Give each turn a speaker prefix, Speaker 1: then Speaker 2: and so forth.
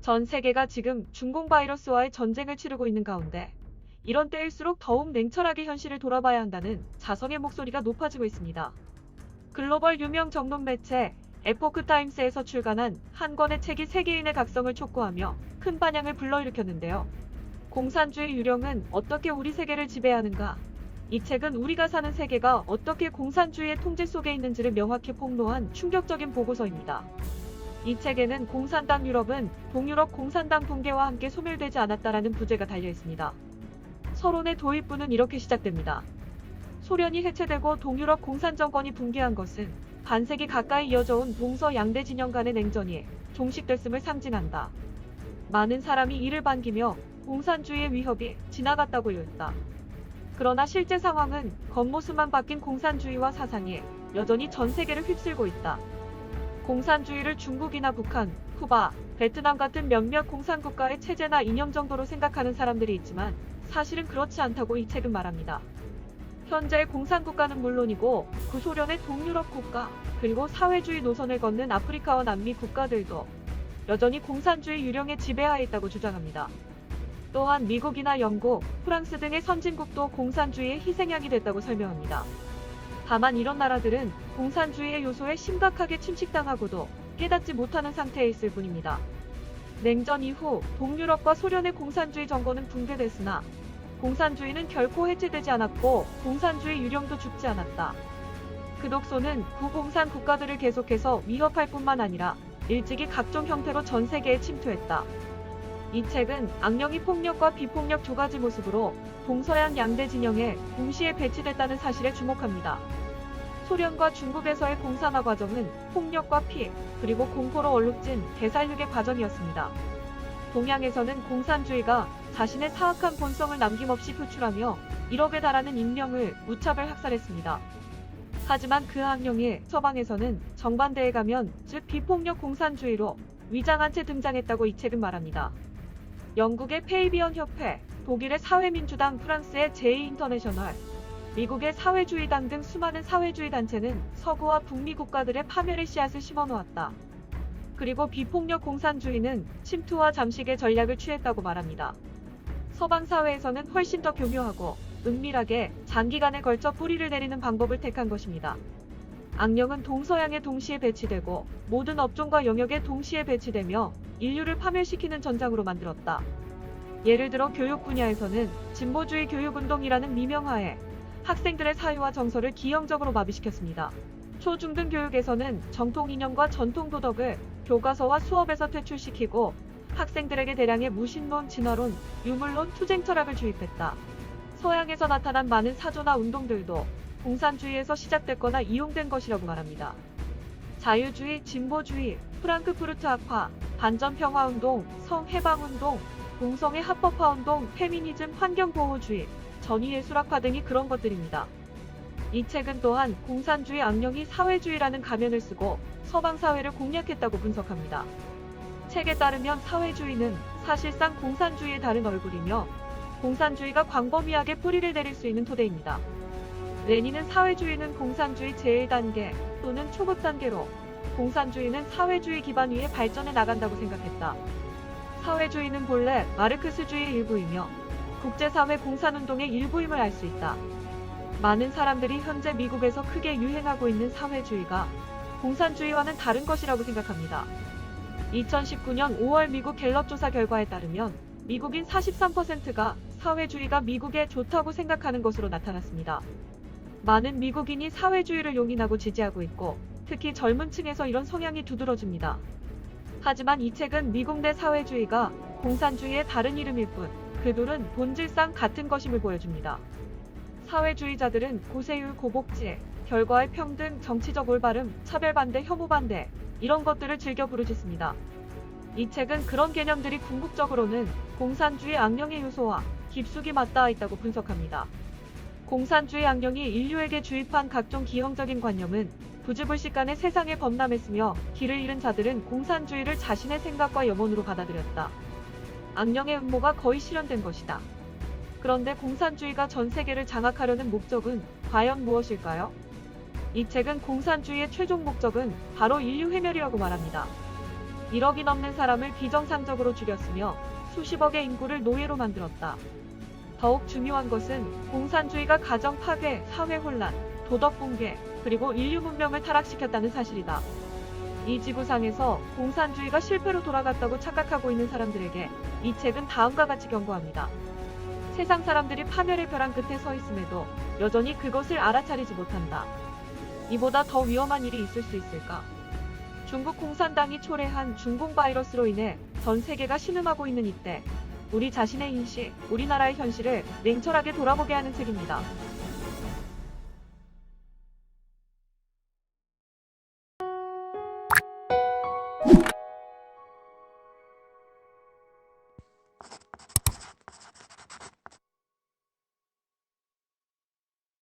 Speaker 1: 전 세계가 지금 중공 바이러스와의 전쟁을 치르고 있는 가운데 이런 때일수록 더욱 냉철하게 현실을 돌아봐야 한다는 자성의 목소리가 높아지고 있습니다. 글로벌 유명 정론 매체 에포크 타임스에서 출간한 한 권의 책이 세계인의 각성을 촉구하며 큰 반향을 불러일으켰는데요. 공산주의 유령은 어떻게 우리 세계를 지배하는가? 이 책은 우리가 사는 세계가 어떻게 공산주의의 통제 속에 있는지를 명확히 폭로한 충격적인 보고서입니다. 이 책에는 공산당 유럽은 동유럽 공산당 붕괴와 함께 소멸되지 않았다라는 부제가 달려 있습니다. 서론의 도입부는 이렇게 시작됩니다. 소련이 해체되고 동유럽 공산정권이 붕괴한 것은 반세기 가까이 이어져온 동서 양대 진영 간의 냉전이 종식됐음을 상징한다. 많은 사람이 이를 반기며 공산주의의 위협이 지나갔다고 요했다. 그러나 실제 상황은 겉모습만 바뀐 공산주의와 사상이 여전히 전 세계를 휩쓸고 있다. 공산주의를 중국이나 북한, 쿠바, 베트남 같은 몇몇 공산국가의 체제나 이념 정도로 생각하는 사람들이 있지만 사실은 그렇지 않다고 이 책은 말합니다. 현재의 공산국가는 물론이고 구소련의 동유럽 국가, 그리고 사회주의 노선을 걷는 아프리카와 남미 국가들도 여전히 공산주의 유령의 지배하에 있다고 주장합니다. 또한 미국이나 영국, 프랑스 등의 선진국도 공산주의의 희생양이 됐다고 설명합니다. 다만 이런 나라들은 공산주의의 요소에 심각하게 침식당하고도 깨닫지 못하는 상태에 있을 뿐입니다. 냉전 이후 동유럽과 소련의 공산주의 정권은 붕괴됐으나 공산주의는 결코 해체되지 않았고 공산주의 유령도 죽지 않았다. 그 독소는 구공산 국가들을 계속해서 위협할 뿐만 아니라 일찍이 각종 형태로 전 세계에 침투했다. 이 책은 악령이 폭력과 비폭력 두 가지 모습으로 동서양 양대 진영에 동시에 배치됐다는 사실에 주목합니다. 소련과 중국에서의 공산화 과정은 폭력과 피, 그리고 공포로 얼룩진 대살육의 과정이었습니다. 동양에서는 공산주의가 자신의 사악한 본성을 남김없이 표출하며 1억에 달하는 인명을 무차별 학살했습니다. 하지만 그 악령이 서방에서는 정반대에 가면, 즉 비폭력 공산주의로 위장한 채 등장했다고 이 책은 말합니다. 영국의 페이비언 협회, 독일의 사회민주당, 프랑스의 제2인터내셔널, 미국의 사회주의당 등 수많은 사회주의 단체는 서구와 북미 국가들의 파멸의 씨앗을 심어놓았다. 그리고 비폭력 공산주의는 침투와 잠식의 전략을 취했다고 말합니다. 서방 사회에서는 훨씬 더 교묘하고 은밀하게 장기간에 걸쳐 뿌리를 내리는 방법을 택한 것입니다. 악령은 동서양에 동시에 배치되고 모든 업종과 영역에 동시에 배치되며 인류를 파멸시키는 전장으로 만들었다. 예를 들어 교육 분야에서는 진보주의 교육운동이라는 미명하에 학생들의 사유와 정서를 기형적으로 마비시켰습니다. 초중등 교육에서는 정통 이념과 전통 도덕을 교과서와 수업에서 퇴출시키고 학생들에게 대량의 무신론, 진화론, 유물론, 투쟁 철학을 주입했다. 서양에서 나타난 많은 사조나 운동들도 공산주의에서 시작됐거나 이용된 것이라고 말합니다. 자유주의, 진보주의, 프랑크푸르트 학파, 반전평화운동, 성해방운동, 동성애 합법화운동, 페미니즘, 환경보호주의, 전위예술학파 등이 그런 것들입니다. 이 책은 또한 공산주의 악령이 사회주의라는 가면을 쓰고 서방 사회를 공략했다고 분석합니다. 책에 따르면 사회주의는 사실상 공산주의의 다른 얼굴이며 공산주의가 광범위하게 뿌리를 내릴 수 있는 토대입니다. 레닌은 사회주의는 공산주의 제1단계 또는 초급 단계로 공산주의는 사회주의 기반 위에 발전해 나간다고 생각했다. 사회주의는 본래 마르크스주의의 일부이며 국제사회 공산운동의 일부임을 알 수 있다. 많은 사람들이 현재 미국에서 크게 유행하고 있는 사회주의가 공산주의와는 다른 것이라고 생각합니다. 2019년 5월 미국 갤럽 조사 결과에 따르면 미국인 43%가 사회주의가 미국에 좋다고 생각하는 것으로 나타났습니다. 많은 미국인이 사회주의를 용인하고 지지하고 있고 특히 젊은 층에서 이런 성향이 두드러집니다. 하지만 이 책은 미국 내 사회주의가 공산주의의 다른 이름일 뿐 그 둘은 본질상 같은 것임을 보여줍니다. 사회주의자들은 고세율, 고복지, 결과의 평등, 정치적 올바름, 차별반대, 혐오반대 이런 것들을 즐겨 부르짖습니다. 이 책은 그런 개념들이 궁극적으로는 공산주의 악령의 요소와 깊숙이 맞닿아 있다고 분석합니다. 공산주의 악령이 인류에게 주입한 각종 기형적인 관념은 부지불식간에 세상에 범람했으며 길을 잃은 자들은 공산주의를 자신의 생각과 염원으로 받아들였다. 악령의 음모가 거의 실현된 것이다. 그런데 공산주의가 전 세계를 장악하려는 목적은 과연 무엇일까요? 이 책은 공산주의의 최종 목적은 바로 인류 회멸이라고 말합니다. 1억이 넘는 사람을 비정상적으로 죽였으며 수십억의 인구를 노예로 만들었다. 더욱 중요한 것은 공산주의가 가정 파괴, 사회 혼란, 도덕 붕괴, 그리고 인류 문명을 타락시켰다는 사실이다. 이 지구상에서 공산주의가 실패로 돌아갔다고 착각하고 있는 사람들에게 이 책은 다음과 같이 경고합니다. 세상 사람들이 파멸의 벼랑 끝에 서 있음에도 여전히 그것을 알아차리지 못한다. 이보다 더 위험한 일이 있을 수 있을까? 중국 공산당이 초래한 중공 바이러스로 인해 전 세계가 신음하고 있는 이때 우리 자신의 인식, 우리나라의 현실을 냉철하게 돌아보게 하는 책입니다.